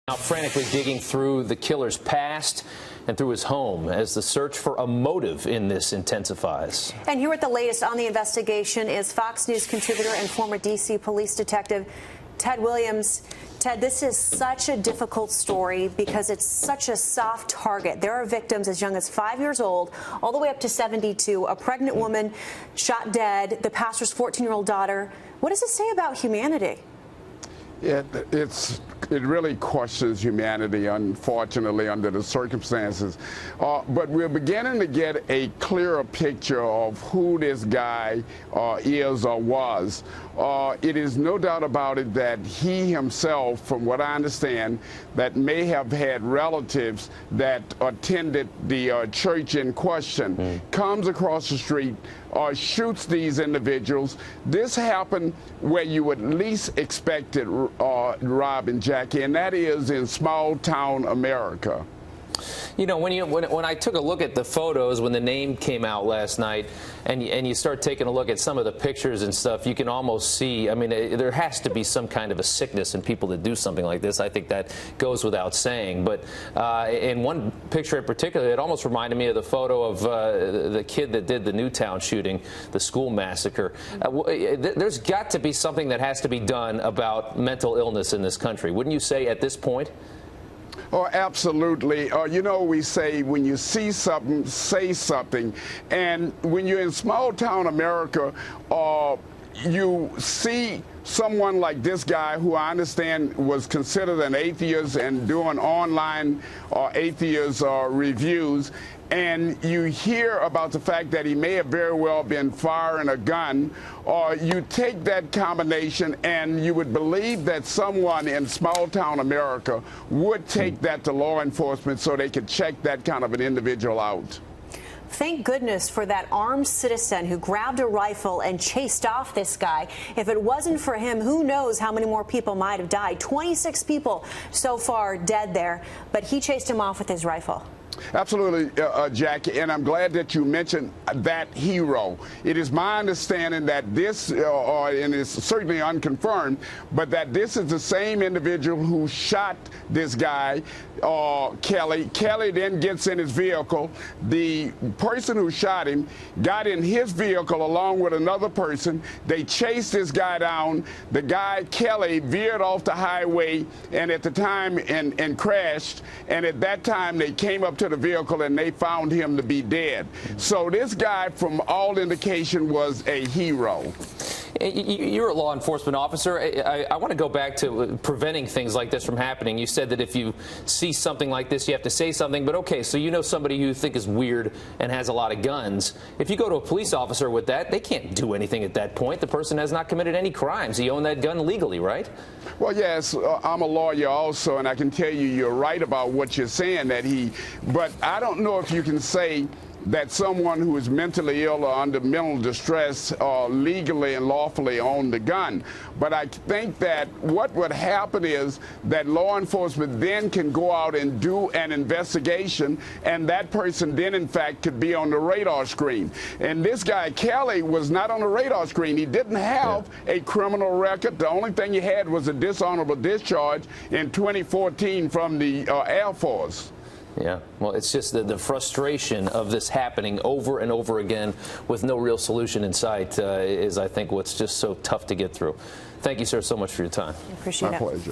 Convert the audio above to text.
Now frantically digging through the killer's past and through his home as the search for a motive in this intensifies. And here with the latest on the investigation is Fox News contributor and former D.C. police detective Ted Williams. Ted, this is such a difficult story because it's such a soft target. There are victims as young as 5 years old, all the way up to 72, a pregnant woman shot dead, the pastor's 14-year-old daughter. What does it say about humanity? It really questions humanity, unfortunately, under the circumstances. But we're beginning to get a clearer picture of who this guy is or was. It is no doubt about it that he himself, from what I understand, that may have had relatives that attended the church in question, comes across the street, shoots these individuals. This happened where you would least expect it, Rob and Jackie, and that is in small-town America. You know, when I took a look at the photos when the name came out last night, and you start taking a look at some of the pictures and stuff, you can almost see. I mean, there has to be some kind of a sickness in people that do something like this. I think that goes without saying. But in one picture in particular, it almost reminded me of the photo of the kid that did the Newtown shooting, the school massacre. There's got to be something that has to be done about mental illness in this country, wouldn't you say, at this point? Oh, absolutely. You know, we say when you see something, say something. And when you're in small-town America, you see someone like this guy, who I understand was considered an atheist and doing online atheist reviews, and you hear about the fact that he may have very well been firing a gun, or you take that combination and you would believe that someone in small-town America would take that to law enforcement so they could check that kind of an individual out. Thank goodness for that armed citizen who grabbed a rifle and chased off this guy. If it wasn't for him, who knows how many more people might have died. 26 people so far dead there, but he chased him off with his rifle. Absolutely, Jackie, and I'm glad that you mentioned that hero. It is my understanding that this, and it's certainly unconfirmed, but that this is the same individual who shot this guy, Kelly. Kelly then gets in his vehicle. The person who shot him got in his vehicle along with another person. They chased this guy down. The guy, Kelly, veered off the highway and at the time and crashed. And at that time, they came up to the vehicle and they found him to be dead. So this guy, from all indication, was a hero. You're a law enforcement officer. I want to go back to preventing things like this from happening. You said that if you see something like this, you have to say something. But okay, so you know somebody you think is weird and has a lot of guns. If you go to a police officer with that, they can't do anything at that point. The person has not committed any crimes. He owned that gun legally, right? Well, yes, I'm a lawyer also, and I can tell you you're right about what you're saying, but I don't know if you can say that someone who is mentally ill or under mental distress legally and lawfully own the gun. But I think that what would happen is that law enforcement then can go out and do an investigation, and that person then, in fact, could be on the radar screen. And this guy, Kelly, was not on the radar screen. He didn't have a criminal record. The only thing he had was a dishonorable discharge in 2014 from the Air Force. Yeah, well, it's just the frustration of this happening over and over again with no real solution in sight is, I think, what's just so tough to get through. Thank you, sir, so much for your time. I appreciate it. My pleasure.